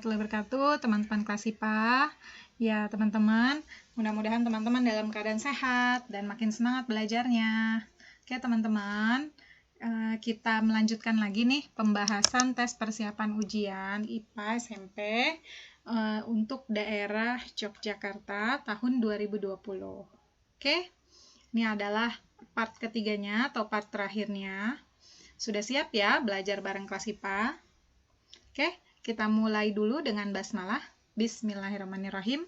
warahmatullahi wabarakatuh, teman-teman kelas IPA. Ya, teman-teman, mudah-mudahan teman-teman dalam keadaan sehat dan makin semangat belajarnya. Oke, teman-teman, kita melanjutkan lagi nih pembahasan tes persiapan ujian IPA SMP untuk daerah Yogyakarta tahun 2020. Oke, ini adalah part ketiganya atau part terakhirnya. Sudah siap ya belajar bareng kelas IPA? Oke, kita mulai dulu dengan basmalah. Bismillahirrahmanirrahim.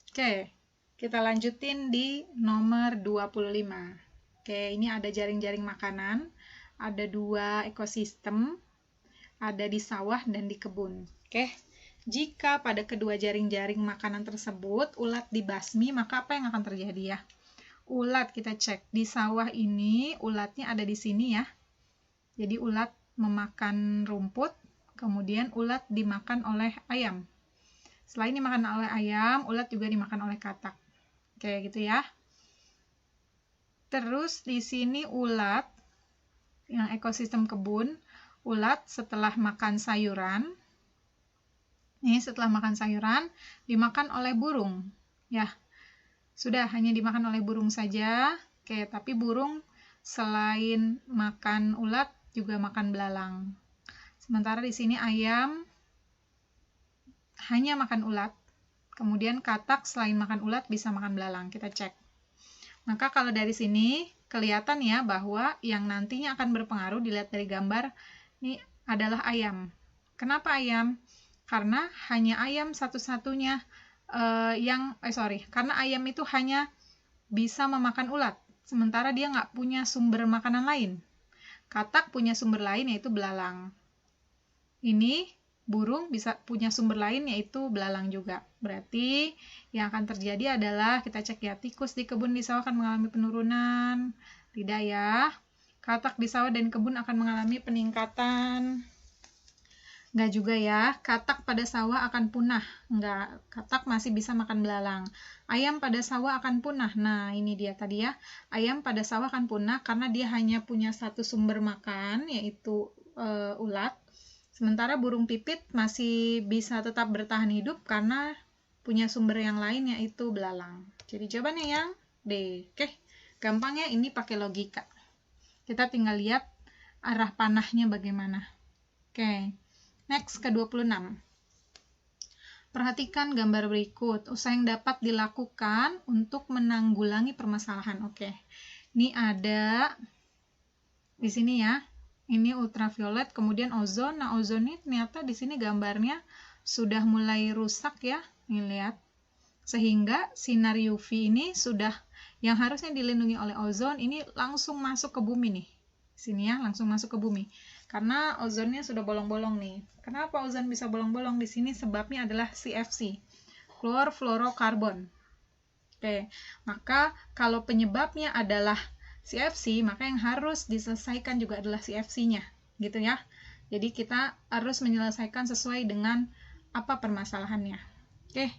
Oke, kita lanjutin di nomor 25. Oke, ini ada jaring-jaring makanan, ada 2 ekosistem, ada di sawah dan di kebun. Oke, jika pada kedua jaring-jaring makanan tersebut ulat dibasmi, maka apa yang akan terjadi ya? Ulat kita cek di sawah ini, ulatnya ada di sini ya. Jadi ulat memakan rumput, kemudian ulat dimakan oleh ayam. Selain dimakan oleh ayam, ulat juga dimakan oleh katak. Oke, gitu ya. Terus di sini ulat, yang ekosistem kebun, ulat setelah makan sayuran, dimakan oleh burung. Ya, sudah hanya dimakan oleh burung saja. Oke, tapi burung selain makan ulat, juga makan belalang. Sementara di sini ayam hanya makan ulat. Kemudian katak selain makan ulat bisa makan belalang. Kita cek. Maka kalau dari sini kelihatan ya bahwa yang nantinya akan berpengaruh dilihat dari gambar ini adalah ayam. Kenapa ayam? Karena hanya ayam satu-satunya karena ayam itu hanya bisa memakan ulat. Sementara dia nggak punya sumber makanan lain. Katak punya sumber lain yaitu belalang. Ini burung bisa punya sumber lain yaitu belalang juga. Berarti yang akan terjadi adalah kita cek ya, tikus di kebun di sawah akan mengalami penurunan. Tidak ya. Katak di sawah dan kebun akan mengalami peningkatan. Enggak juga ya, katak pada sawah akan punah. Enggak, katak masih bisa makan belalang. Ayam pada sawah akan punah. Nah, ini dia tadi ya. Ayam pada sawah akan punah karena dia hanya punya satu sumber makan, yaitu ulat. Sementara burung pipit masih bisa tetap bertahan hidup karena punya sumber yang lain, yaitu belalang. Jadi jawabannya yang D. Oke, gampangnya ini pakai logika. Kita tinggal lihat arah panahnya bagaimana. Oke. Next ke 26. Perhatikan gambar berikut. Usaha yang dapat dilakukan untuk menanggulangi permasalahan. Oke. Ini ada di sini ya. Ini ultraviolet, kemudian ozon. Nah, ozon ini ternyata di sini gambarnya sudah mulai rusak ya. Ini lihat. Sehingga sinar UV ini sudah yang harusnya dilindungi oleh ozon ini langsung masuk ke bumi nih. Sini ya, langsung masuk ke bumi. Karena ozonnya sudah bolong-bolong nih. Kenapa ozon bisa bolong-bolong? Di sini sebabnya adalah CFC, klorofluorokarbon. Oke, maka kalau penyebabnya adalah CFC, maka yang harus diselesaikan juga adalah CFC-nya, gitu ya. Jadi kita harus menyelesaikan sesuai dengan apa permasalahannya. Oke,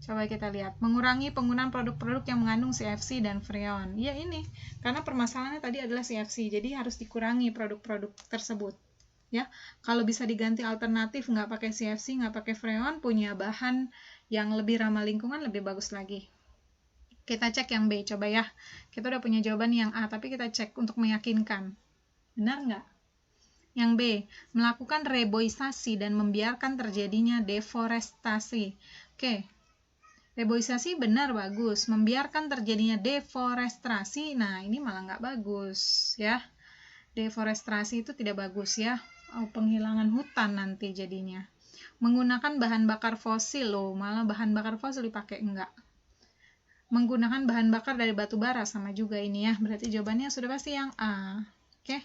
coba kita lihat. Mengurangi penggunaan produk-produk yang mengandung CFC dan freon. Ya ini, karena permasalahannya tadi adalah CFC, jadi harus dikurangi produk-produk tersebut. Ya, kalau bisa diganti alternatif, nggak pakai CFC, nggak pakai freon, punya bahan yang lebih ramah lingkungan, lebih bagus lagi. Kita cek yang B, coba ya. Kita udah punya jawaban yang A, tapi kita cek untuk meyakinkan. Benar nggak? Yang B, melakukan reboisasi dan membiarkan terjadinya deforestasi. Oke. Reboisasi benar bagus, membiarkan terjadinya deforestasi, nah ini malah nggak bagus ya. Deforestasi itu tidak bagus ya, penghilangan hutan nanti jadinya. Menggunakan bahan bakar fosil loh, malah bahan bakar fosil dipakai enggak. Menggunakan bahan bakar dari batu bara sama juga ini ya, berarti jawabannya sudah pasti yang A. Oke.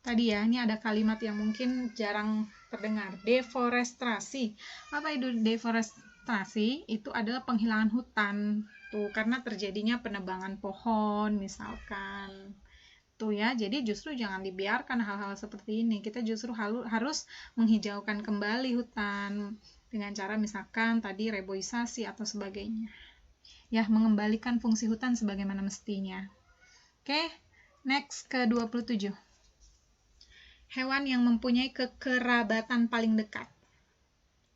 Tadi ya, ini ada kalimat yang mungkin jarang terdengar, deforestasi. Apa itu deforestasi? Itu adalah penghilangan hutan tuh karena terjadinya penebangan pohon misalkan. Tuh ya, jadi justru jangan dibiarkan hal-hal seperti ini. Kita justru harus menghijaukan kembali hutan dengan cara misalkan tadi reboisasi atau sebagainya. Ya, mengembalikan fungsi hutan sebagaimana mestinya. Oke, next ke 27. Hewan yang mempunyai kekerabatan paling dekat.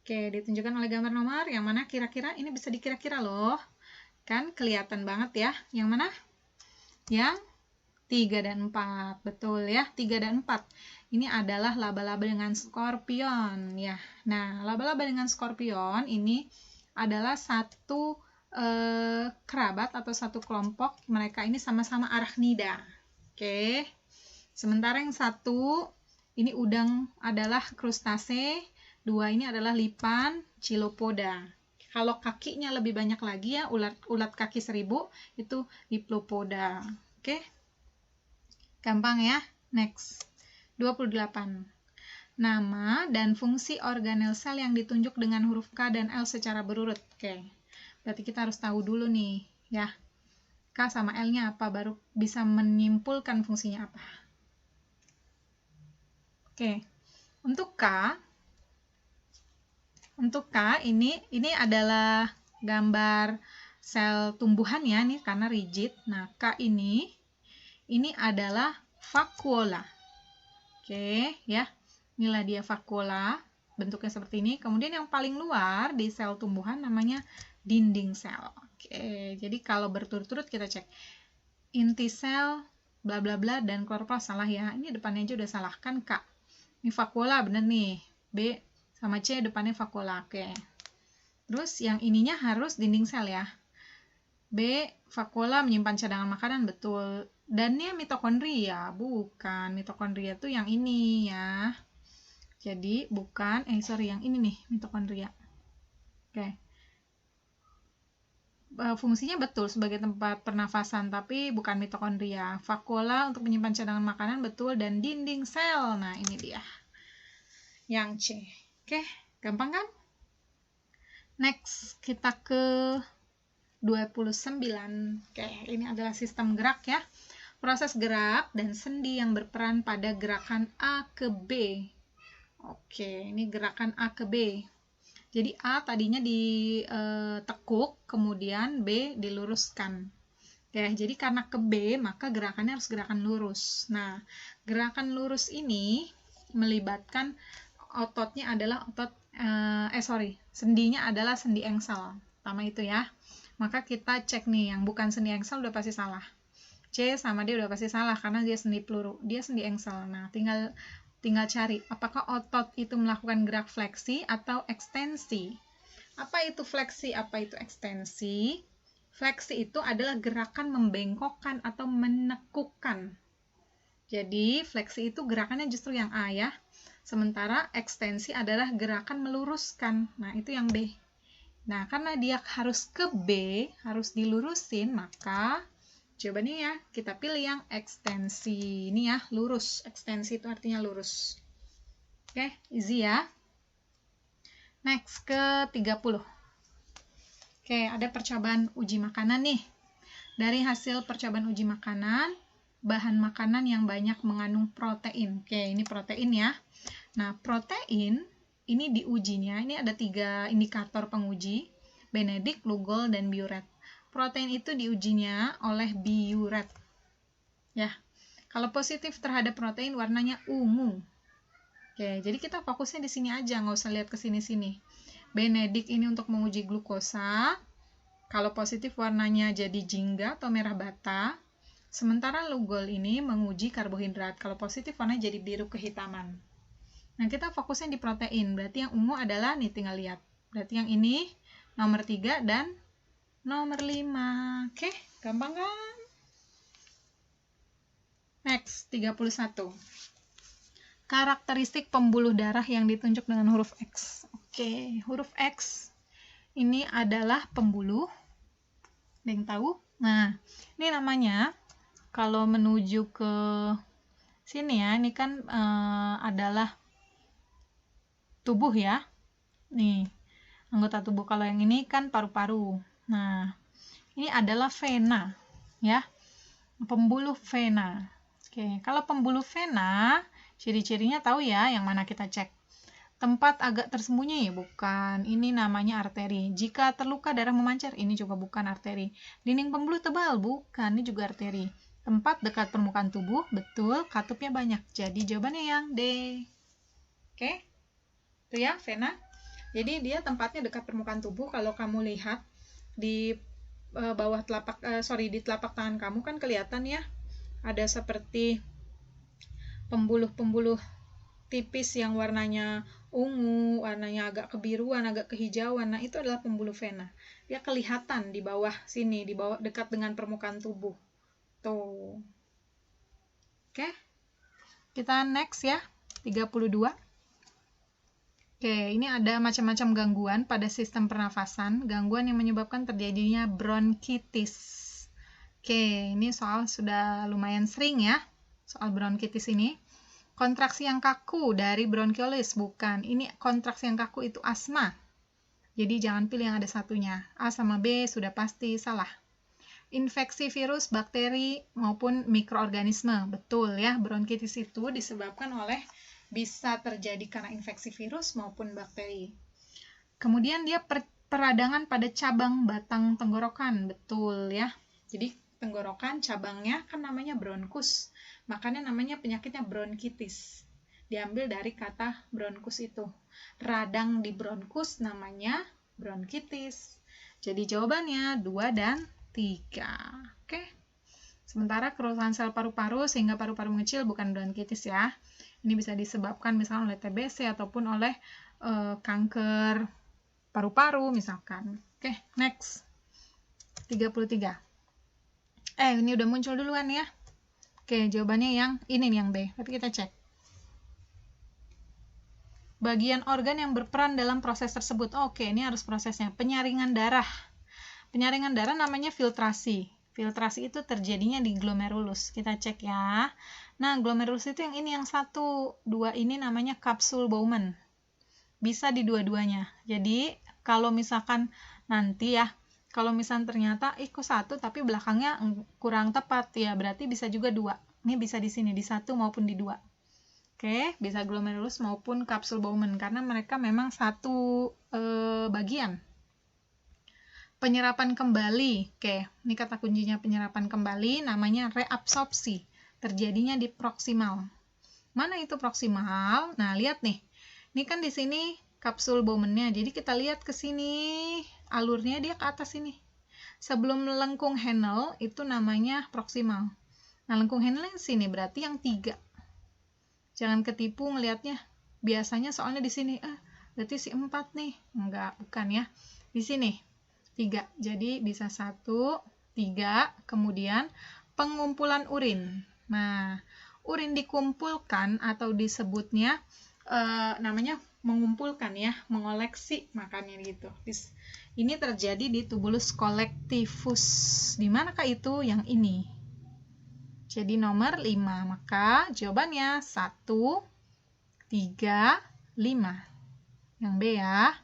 Oke, ditunjukkan oleh gambar nomor. Yang mana kira-kira? Ini bisa dikira-kira loh. Kan kelihatan banget ya. Yang mana? Yang 3 dan 4. Betul ya, 3 dan 4. Ini adalah laba-laba dengan skorpion ya. Nah, laba-laba dengan skorpion ini adalah satu kerabat atau satu kelompok. Mereka ini sama-sama arachnida. Oke. Sementara yang satu ini udang adalah krustase, 2 ini adalah lipan, chilopoda. Kalau kakinya lebih banyak lagi ya, ulat kaki 1000 itu diplopoda. Oke. Gampang ya. Next. 28. Nama dan fungsi organel sel yang ditunjuk dengan huruf K dan L secara berurut. Oke. Berarti kita harus tahu dulu nih, ya. K sama L-nya apa, baru bisa menyimpulkan fungsinya apa. Oke. Untuk K ini adalah gambar sel tumbuhan ya, nih karena rigid. Nah, K ini adalah vakuola. Oke, ya. Inilah dia vakuola, bentuknya seperti ini. Kemudian yang paling luar di sel tumbuhan namanya dinding sel. Oke, jadi kalau berturut-turut kita cek. Inti sel, bla bla bla, dan kloroplas salah ya. Ini depannya aja udah salah kan, K. Ini vakuola bener nih. B sama C depannya vakuola. Oke. Terus yang ininya harus dinding sel ya. B, vakuola menyimpan cadangan makanan, betul. Dan ini mitokondria, bukan. Mitokondria tuh yang ini ya. Jadi bukan, yang ini nih, mitokondria. Oke. Fungsinya betul sebagai tempat pernafasan, tapi bukan mitokondria. Vakuola untuk menyimpan cadangan makanan, betul. Dan dinding sel, nah ini dia. Yang C. Oke, gampang kan? Next, kita ke 29. Oke, ini adalah sistem gerak ya. Proses gerak dan sendi yang berperan pada gerakan A ke B. Oke, ini gerakan A ke B. Jadi A tadinya ditekuk, kemudian B diluruskan. Oke, jadi karena ke B, maka gerakannya harus gerakan lurus. Nah, gerakan lurus ini melibatkan ototnya adalah sendinya adalah sendi engsel. Pertama itu ya. Maka kita cek nih, yang bukan sendi engsel udah pasti salah. C sama D udah pasti salah karena dia sendi peluru, dia sendi engsel. Nah, tinggal cari apakah otot itu melakukan gerak fleksi atau ekstensi. Apa itu fleksi, apa itu ekstensi? Fleksi itu adalah gerakan membengkokkan atau menekukkan. Jadi, fleksi itu gerakannya justru yang A ya. Sementara ekstensi adalah gerakan meluruskan. Nah, itu yang B. Nah, karena dia harus ke B, harus dilurusin, maka jawabannya ya, kita pilih yang ekstensi. Ini ya, lurus. Ekstensi itu artinya lurus. Oke, easy ya. Next, ke 30. Oke, ada percobaan uji makanan nih. Dari hasil percobaan uji makanan, bahan makanan yang banyak mengandung protein. Oke, ini protein ya. Nah, protein ini diujinya, ini ada 3 indikator penguji, Benedict, Lugol, dan Biuret. Protein itu diujinya oleh Biuret. Ya, kalau positif terhadap protein warnanya ungu. Oke, jadi kita fokusnya di sini aja, nggak usah lihat ke sini-sini. Benedict ini untuk menguji glukosa. Kalau positif warnanya jadi jingga atau merah bata. Sementara Lugol ini menguji karbohidrat. Kalau positif warnanya jadi biru kehitaman. Nah, kita fokusnya di protein. Berarti yang ungu adalah, nih tinggal lihat. Berarti yang ini nomor 3 dan nomor 5. Oke, gampang kan? Next, 31. Karakteristik pembuluh darah yang ditunjuk dengan huruf X. Oke, huruf X ini adalah pembuluh. Ada yang tahu? Nah, ini namanya kalau menuju ke sini ya, ini kan adalah tubuh ya. Nih, anggota tubuh. Kalau yang ini kan paru-paru. Nah, ini adalah vena ya. Pembuluh vena. Oke, kalau pembuluh vena, ciri-cirinya tahu ya, yang mana kita cek. Tempat agak tersembunyi, bukan. Ini namanya arteri. Jika terluka darah memancar, ini juga bukan arteri. Dinding pembuluh tebal, bukan. Ini juga arteri. Tempat dekat permukaan tubuh, betul. Katupnya banyak. Jadi jawabannya yang D. Oke, itu ya, vena. Jadi dia tempatnya dekat permukaan tubuh. Kalau kamu lihat di bawah di telapak tangan kamu kan kelihatan ya, ada seperti pembuluh-pembuluh tipis yang warnanya ungu, warnanya agak kebiruan, agak kehijauan. Nah, itu adalah pembuluh vena. Dia kelihatan di bawah sini, di bawah dekat dengan permukaan tubuh. Tuh. Oke. Kita next ya, 32. Oke, ini ada macam-macam gangguan pada sistem pernafasan, gangguan yang menyebabkan terjadinya bronkitis. Oke, ini soal sudah lumayan sering ya, soal bronkitis ini. Kontraksi yang kaku dari bronchiolis, bukan. Ini kontraksi yang kaku itu asma. Jadi jangan pilih yang ada satunya. A sama B sudah pasti salah. Infeksi virus, bakteri, maupun mikroorganisme. Betul ya, bronkitis itu disebabkan oleh, bisa terjadi karena infeksi virus maupun bakteri. Kemudian dia peradangan pada cabang batang tenggorokan. Betul ya. Jadi tenggorokan cabangnya kan namanya bronkus. Makanya namanya penyakitnya bronkitis. Diambil dari kata bronkus itu. Radang di bronkus namanya bronkitis. Jadi jawabannya 2 dan 3. Oke. Sementara kerusakan sel paru-paru sehingga paru-paru mengecil bukan bronkitis ya. Ini bisa disebabkan misalnya oleh TBC ataupun oleh kanker paru-paru misalkan. Oke, next. 33. Ini udah muncul duluan ya. Oke, jawabannya yang ini nih, yang B. Tapi kita cek. Bagian organ yang berperan dalam proses tersebut. Oke, ini harus prosesnya. Penyaringan darah. Penyaringan darah namanya filtrasi. Filtrasi itu terjadinya di glomerulus. Kita cek ya. Nah, glomerulus itu yang ini, yang 1. 2 ini namanya kapsul Bowman. Bisa di dua-duanya. Jadi, kalau misalkan nanti ya, kalau misalnya ternyata kok 1 tapi belakangnya kurang tepat ya, berarti bisa juga 2. Ini bisa di sini, di 1 maupun di 2. Oke, bisa glomerulus maupun kapsul Bowman karena mereka memang satu bagian. Penyerapan kembali. Oke, ini kata kuncinya penyerapan kembali, namanya reabsorpsi. Terjadinya di proksimal. Mana itu proksimal? Nah, lihat nih. Ini kan di sini kapsul Bowman-nya. Jadi kita lihat ke sini, alurnya dia ke atas ini. Sebelum lengkung Henle itu namanya proksimal. Nah, lengkung Henle di sini berarti yang 3. Jangan ketipu ngelihatnya. Biasanya soalnya di sini, berarti si 4 nih. Enggak, bukan ya. Di sini 3. Jadi bisa 1, 3, kemudian pengumpulan urin. Nah, urin dikumpulkan atau disebutnya namanya mengumpulkan ya, mengoleksi, makanya gitu. Ini terjadi di tubulus collectivus. Di manakah itu? Yang ini. Jadi nomor 5. Maka jawabannya 1, 3, 5. Yang B ya.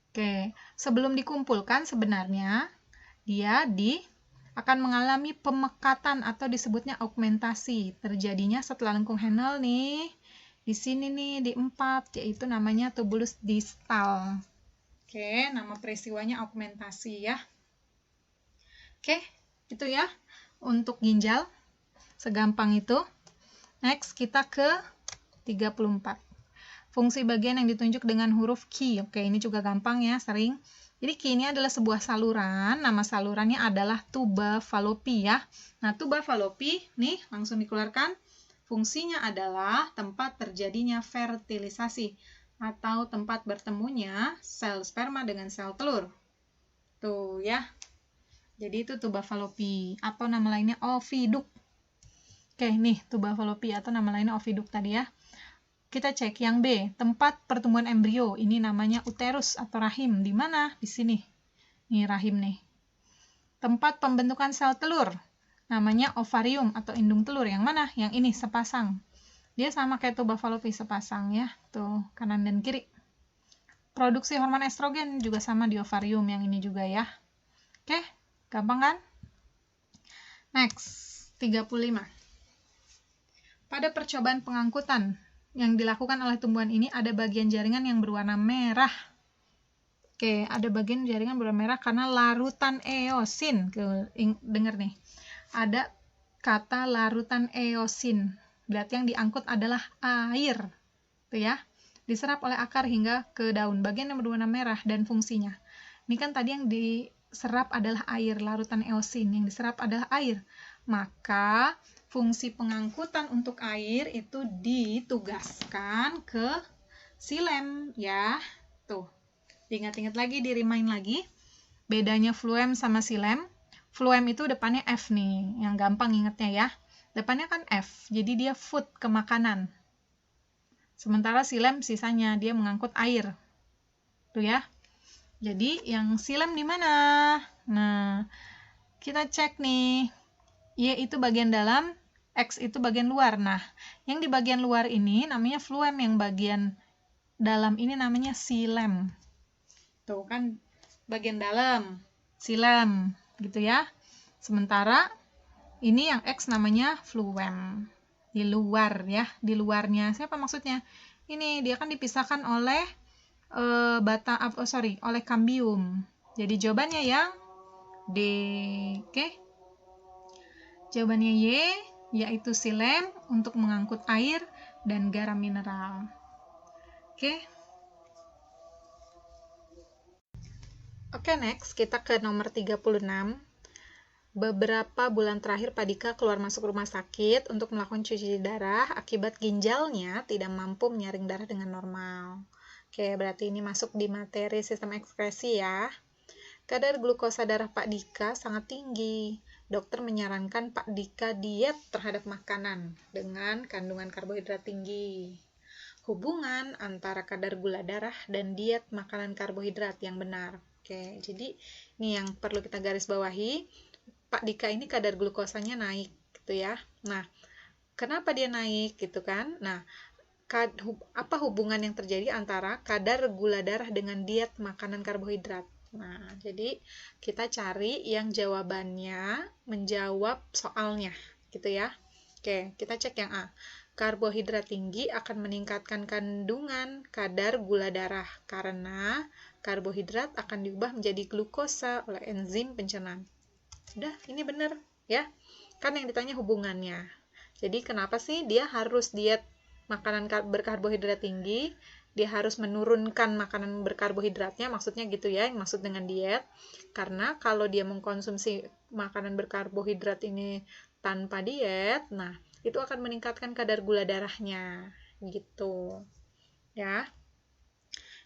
Oke, sebelum dikumpulkan sebenarnya dia akan mengalami pemekatan atau disebutnya augmentasi. Terjadinya setelah lengkung Henle nih. Di sini nih, di 4, yaitu namanya tubulus distal. Oke, nama peristiwanya augmentasi ya. Oke, itu ya untuk ginjal. Segampang itu. Next, kita ke 34. Fungsi bagian yang ditunjuk dengan huruf Q. Oke, ini juga gampang ya, sering. Jadi Q ini adalah sebuah saluran. Nama salurannya adalah tuba Fallopi ya. Nah, tuba Fallopi nih langsung dikeluarkan. Fungsinya adalah tempat terjadinya fertilisasi atau tempat bertemunya sel sperma dengan sel telur. Tuh ya. Jadi itu tuba Fallopi atau nama lainnya oviduk. Oke, nih tuba Fallopi atau nama lainnya oviduk tadi ya. Kita cek yang B, tempat pertumbuhan embrio. Ini namanya uterus atau rahim. Di mana? Di sini. Ini rahim nih. Tempat pembentukan sel telur. Namanya ovarium atau indung telur. Yang mana? Yang ini, sepasang. Dia sama kayak tuba Fallopi, sepasang ya. Tuh, kanan dan kiri. Produksi hormon estrogen juga sama di ovarium. Yang ini juga ya. Oke, gampang kan? Next, 35. Pada percobaan pengangkutan yang dilakukan oleh tumbuhan ini ada bagian jaringan yang berwarna merah. Oke, ada bagian jaringan berwarna merah karena larutan eosin. Dengar nih. Ada kata larutan eosin. Berarti yang diangkut adalah air. Tuh ya. diserap oleh akar hingga ke daun, bagian yang berwarna merah, dan fungsinya. Ini kan tadi yang diserap adalah air, larutan eosin, yang diserap adalah air. Maka fungsi pengangkutan untuk air itu ditugaskan ke xilem ya. Tuh, diingat-ingat lagi, di-remind lagi. Bedanya fluem sama xilem. Fluem itu depannya F nih, yang gampang ingetnya ya. Depannya kan F, jadi dia food, ke makanan. Sementara xilem sisanya, dia mengangkut air. Tuh ya. Jadi yang xilem di mana? Nah, kita cek nih. Y itu bagian dalam, X itu bagian luar. Nah, yang di bagian luar ini namanya fluem, yang bagian dalam ini namanya xilem. Tuh kan bagian dalam, xilem gitu ya. Sementara ini yang X namanya fluem. Di luar ya, di luarnya. Siapa maksudnya? Ini dia kan dipisahkan oleh oleh kambium. Jadi jawabannya yang D. Oke. Jawabannya Y, yaitu xilem untuk mengangkut air dan garam mineral. Oke. Oke, next kita ke nomor 36. Beberapa bulan terakhir Pak Dika keluar masuk rumah sakit untuk melakukan cuci darah akibat ginjalnya tidak mampu menyaring darah dengan normal. Oke, berarti ini masuk di materi sistem ekskresi ya. Kadar glukosa darah Pak Dika sangat tinggi. Dokter menyarankan Pak Dika diet terhadap makanan dengan kandungan karbohidrat tinggi. Hubungan antara kadar gula darah dan diet makanan karbohidrat yang benar. Oke, jadi ini yang perlu kita garis bawahi. Pak Dika ini kadar glukosanya naik gitu ya. Nah, kenapa dia naik gitu kan? Nah, apa hubungan yang terjadi antara kadar gula darah dengan diet makanan karbohidrat? Nah, jadi kita cari yang jawabannya menjawab soalnya gitu ya. Oke, kita cek yang A. Karbohidrat tinggi akan meningkatkan kandungan kadar gula darah karena karbohidrat akan diubah menjadi glukosa oleh enzim pencernaan. Udah, ini benar ya. Kan yang ditanya hubungannya. Jadi kenapa sih dia harus diet makanan berkarbohidrat tinggi? Dia harus menurunkan makanan berkarbohidratnya, maksudnya gitu ya, yang maksud dengan diet. Karena kalau dia mengkonsumsi makanan berkarbohidrat ini tanpa diet, nah itu akan meningkatkan kadar gula darahnya gitu ya.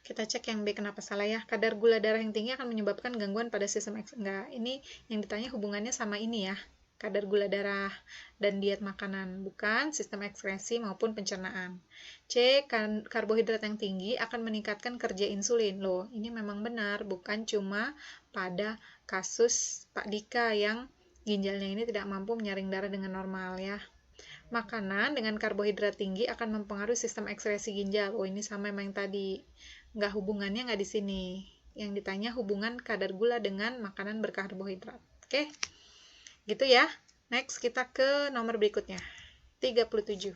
Kita cek yang B, kenapa salah ya. Kadar gula darah yang tinggi akan menyebabkan gangguan pada sistem enggak, ini yang ditanya hubungannya sama ini ya, kadar gula darah dan diet makanan, bukan sistem ekskresi maupun pencernaan. C, karbohidrat yang tinggi akan meningkatkan kerja insulin. Loh, ini memang benar, bukan cuma pada kasus Pak Dika yang ginjalnya ini tidak mampu menyaring darah dengan normal ya. Makanan dengan karbohidrat tinggi akan mempengaruhi sistem ekskresi ginjal. Oh, ini sama yang tadi. Nggak, hubungannya nggak di sini. Yang ditanya hubungan kadar gula dengan makanan berkarbohidrat. Oke? Gitu ya. Next, kita ke nomor berikutnya. 37.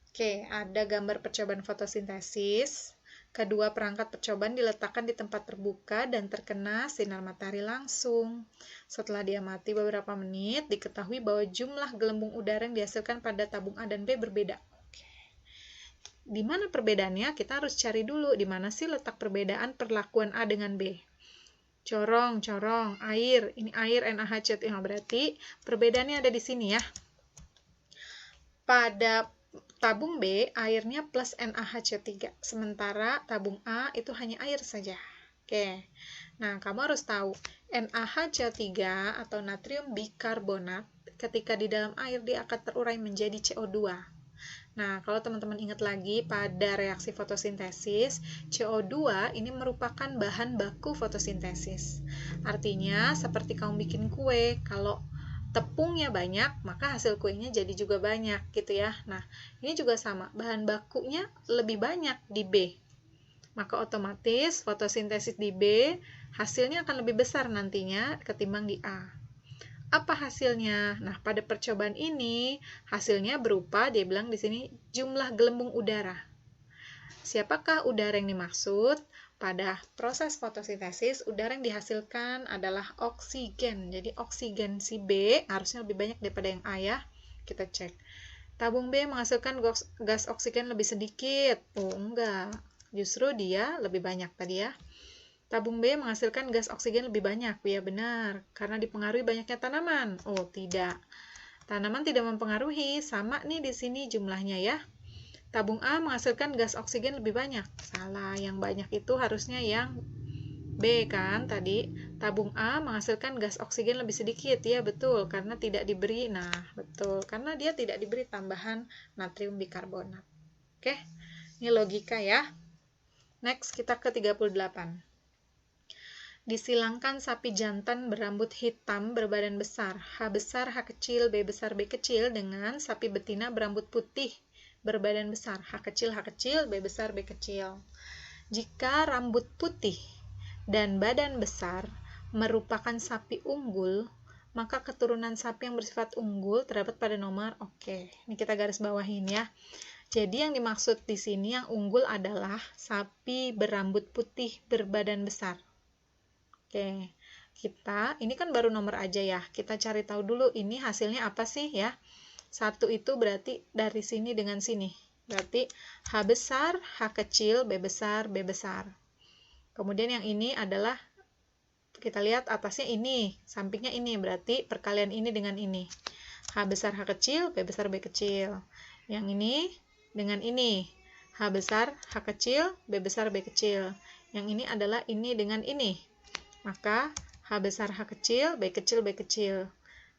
Oke, ada gambar percobaan fotosintesis. Kedua perangkat percobaan diletakkan di tempat terbuka dan terkena sinar matahari langsung. Setelah diamati beberapa menit, diketahui bahwa jumlah gelembung udara yang dihasilkan pada tabung A dan B berbeda. Di mana perbedaannya? Kita harus cari dulu di mana sih letak perbedaan perlakuan A dengan B. Corong, air. Ini air NaHCO. Berarti perbedaannya ada di sini ya. Pada tabung B, airnya plus NaHCO3. Sementara tabung A itu hanya air saja. Oke. Nah, kamu harus tahu NaHCO3 atau natrium bikarbonat ketika di dalam air dia akan terurai menjadi CO2. Nah, kalau teman-teman ingat lagi pada reaksi fotosintesis, CO2 ini merupakan bahan baku fotosintesis. Artinya, seperti kamu bikin kue, kalau tepungnya banyak, maka hasil kuenya jadi juga banyak, gitu ya. Nah, ini juga sama, bahan bakunya lebih banyak di B. Maka otomatis fotosintesis di B, hasilnya akan lebih besar nantinya ketimbang di A. Apa hasilnya? Nah, pada percobaan ini, hasilnya berupa, dia bilang di sini, jumlah gelembung udara. Siapakah udara yang dimaksud? Pada proses fotosintesis, udara yang dihasilkan adalah oksigen. Jadi, oksigen si B harusnya lebih banyak daripada yang A ya. Kita cek. Tabung B menghasilkan gas oksigen lebih sedikit. Oh, enggak. Justru dia lebih banyak tadi ya. Tabung B menghasilkan gas oksigen lebih banyak. Ya benar, karena dipengaruhi banyaknya tanaman. Oh, tidak. Tanaman tidak mempengaruhi, sama nih di sini jumlahnya ya. Tabung A menghasilkan gas oksigen lebih banyak. Salah, yang banyak itu harusnya yang B kan tadi. Tabung A menghasilkan gas oksigen lebih sedikit. Ya betul, karena tidak diberi. Nah, betul, karena dia tidak diberi tambahan natrium bikarbonat. Oke, ini logika ya. Next, kita ke 38. Disilangkan sapi jantan berambut hitam berbadan besar, H besar, H kecil, B besar, B kecil, dengan sapi betina berambut putih berbadan besar, H kecil, B besar, B kecil. Jika rambut putih dan badan besar merupakan sapi unggul, maka keturunan sapi yang bersifat unggul terdapat pada nomor, oke, ini kita garis bawahin ya. Jadi yang dimaksud di sini yang unggul adalah sapi berambut putih berbadan besar. Oke, ini kan baru nomor aja ya. Kita cari tahu dulu ini hasilnya apa sih ya. 1 itu berarti dari sini dengan sini. Berarti H besar, H kecil, B besar, B besar. Kemudian yang ini adalah, kita lihat atasnya ini, sampingnya ini. Berarti perkalian ini dengan ini. H besar, H kecil, B besar, B kecil. Yang ini dengan ini. H besar, H kecil, B besar, B kecil. Yang ini adalah ini dengan ini. Maka H besar, H kecil, B kecil, B kecil.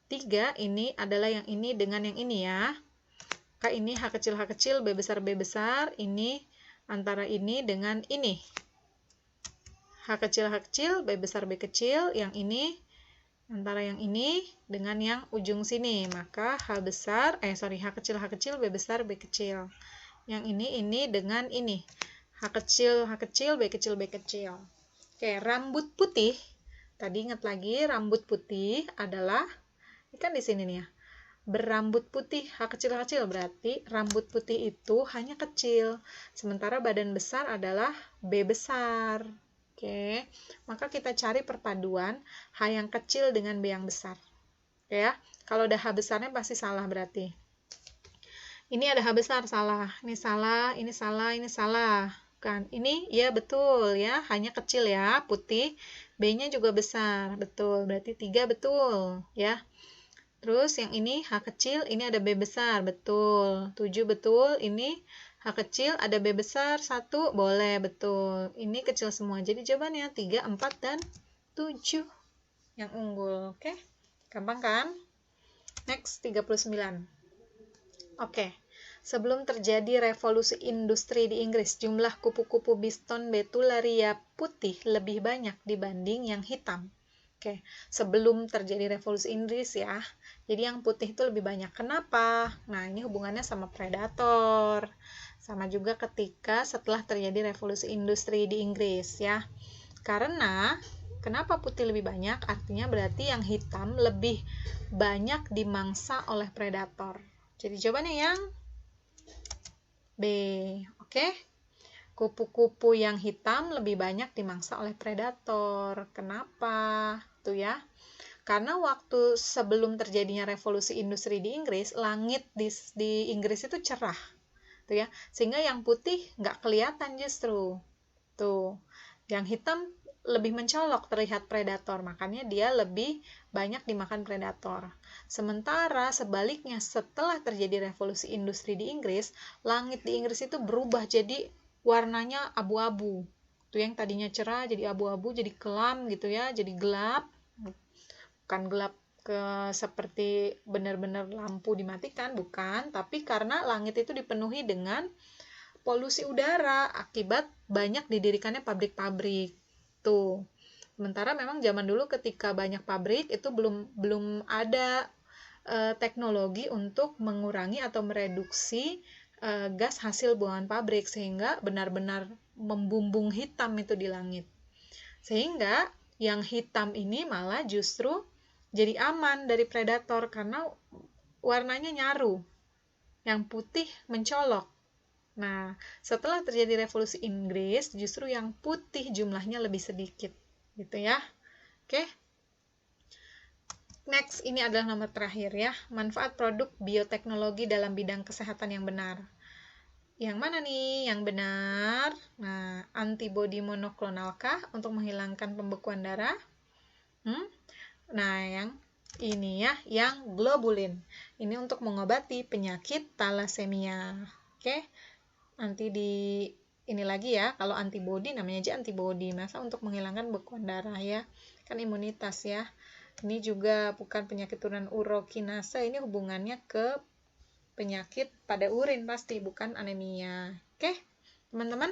3 ini adalah yang ini dengan yang ini ya. Maka ini H kecil, B besar, B besar. Ini antara ini dengan ini. H kecil, B besar, B kecil. Yang ini antara yang ini dengan yang ujung sini. Maka H kecil, B besar, B kecil. Yang ini dengan ini. H kecil, B kecil, B kecil. Oke, rambut putih. Tadi ingat lagi, rambut putih adalah, ini kan di sini nih ya, berambut putih, H kecil, berarti rambut putih itu hanya kecil. Sementara badan besar adalah B besar. Oke, maka kita cari perpaduan H yang kecil dengan B yang besar. Oke ya, kalau ada H besarnya pasti salah berarti. Ini ada H besar, salah. Ini salah, ini salah, ini salah. Kan ini ya betul ya, hanya kecil ya, putih, B-nya juga besar, betul, berarti 3 betul ya. Terus yang ini H kecil, ini ada B besar, betul, 7 betul, ini H kecil, ada B besar, 1, boleh, betul, ini kecil semua, jadi jawabannya 3, 4, dan 7 yang unggul. Oke, gampang kan? Next, 39. Oke. Sebelum terjadi revolusi industri di Inggris, jumlah kupu-kupu Biston betularia putih lebih banyak dibanding yang hitam. Oke, sebelum terjadi revolusi Inggris ya, jadi yang putih itu lebih banyak. Kenapa? Nah, ini hubungannya sama predator. Sama juga ketika setelah terjadi revolusi industri di Inggris ya. Karena, kenapa putih lebih banyak? Artinya berarti yang hitam lebih banyak dimangsa oleh predator. Jadi jawabannya yang B. Oke. Kupu-kupu yang hitam lebih banyak dimangsa oleh predator. Kenapa? Tuh ya. Karena waktu sebelum terjadinya revolusi industri di Inggris, langit di Inggris itu cerah. Tuh ya. Sehingga yang putih nggak kelihatan justru. Tuh. Yang hitam lebih mencolok terlihat predator, makanya dia lebih banyak dimakan predator. Sementara sebaliknya setelah terjadi revolusi industri di Inggris, langit di Inggris itu berubah jadi warnanya abu-abu. Tuh yang tadinya cerah jadi abu-abu, jadi kelam gitu ya, jadi gelap. Bukan gelap seperti benar-benar lampu dimatikan, bukan, tapi karena langit itu dipenuhi dengan polusi udara akibat banyak didirikannya pabrik-pabrik. Tuh. Sementara memang zaman dulu ketika banyak pabrik itu belum ada teknologi untuk mengurangi atau mereduksi gas hasil buangan pabrik sehingga benar-benar membumbung hitam itu di langit. Sehingga yang hitam ini malah justru jadi aman dari predator karena warnanya nyaru. Yang putih mencolok. Nah, setelah terjadi revolusi Inggris, justru yang putih jumlahnya lebih sedikit, gitu ya. Oke. Next, ini adalah nomor terakhir ya. Manfaat produk bioteknologi dalam bidang kesehatan yang benar. Yang mana nih yang benar? Nah, antibodi monoklonalkah untuk menghilangkan pembekuan darah? Nah, yang ini ya, yang globulin. Ini untuk mengobati penyakit talasemia. Oke. Nanti di ini lagi ya, kalau antibodi namanya aja antibodi, masa untuk menghilangkan bekuan darah ya. Kan imunitas ya. Ini juga bukan penyakit turunan urokinase, ini hubungannya ke penyakit pada urin pasti, bukan anemia. Oke, teman-teman,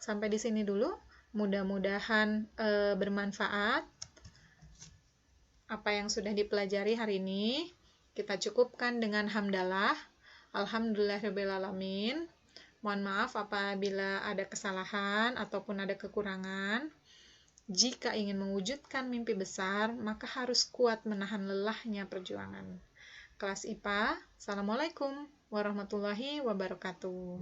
sampai di sini dulu. Mudah-mudahan bermanfaat apa yang sudah dipelajari hari ini. Kita cukupkan dengan hamdalah. Alhamdulillahirrahmanirrahim. Mohon maaf apabila ada kesalahan ataupun ada kekurangan. Jika ingin mewujudkan mimpi besar, maka harus kuat menahan lelahnya perjuangan. Kelas IPA, Assalamualaikum warahmatullahi wabarakatuh.